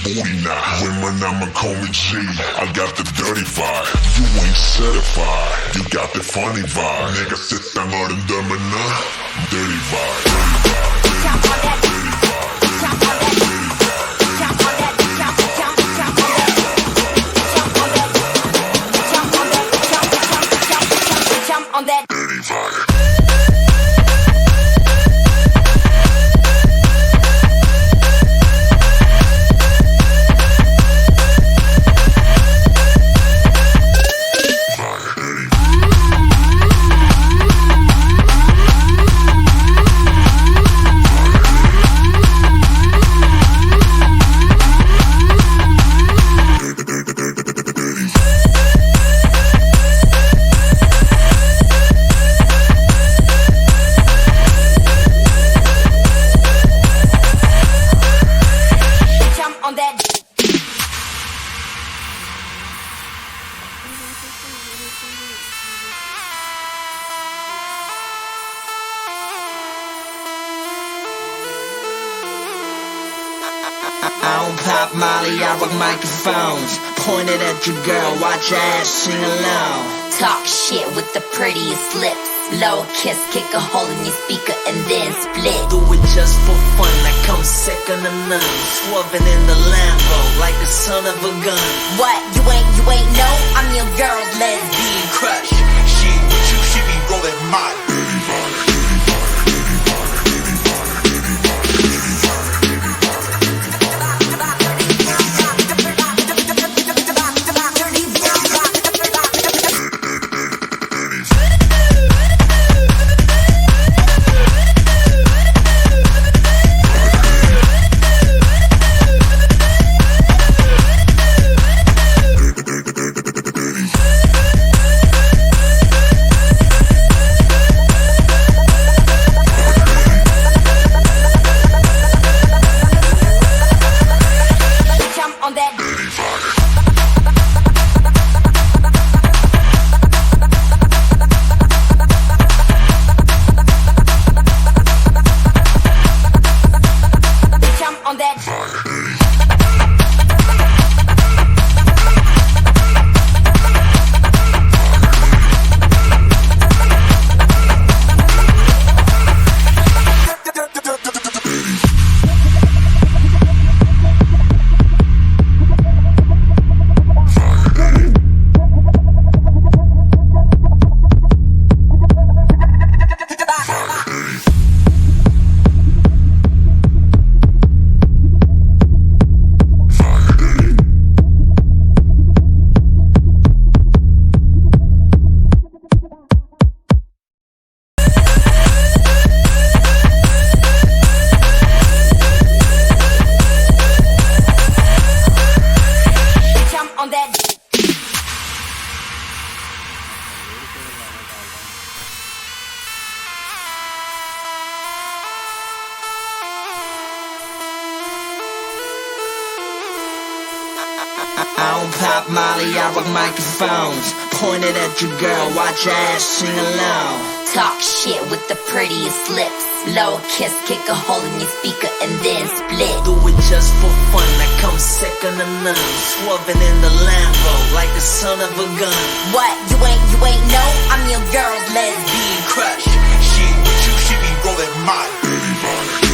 booty now. Women, I'ma call me G. I got the dirty vibe. You ain't certified. You got the funny vibe. 내가 세상 어른들만 나. Dirty vibe. Dirty vibe. On that dirty vibe. I don't pop Molly, I rock microphones. Pointed at your girl, watch your ass sing along. Talk shit with the prettiest lips. Blow a kiss, kick a hole in your speaker and then split. Do it just for fun, I come second to none. Swerving in the Lambo like the son of a gun. What, you ain't know? I'm your girl's lesbian Crush, she with you, she be rolling my dirty vibe. I don't pop Molly, I rock microphones. Pointed at your girl, watch your ass sing along. Talk shit with the prettiest lips. Blow a kiss, kick a hole in your speaker and then split. Do it just for fun, I come second to none. Swerving in the Lambo like the son of a gun. What, you ain't know? I'm your girl's lesbian Crush, she with you, she be rolling my dirty vibe.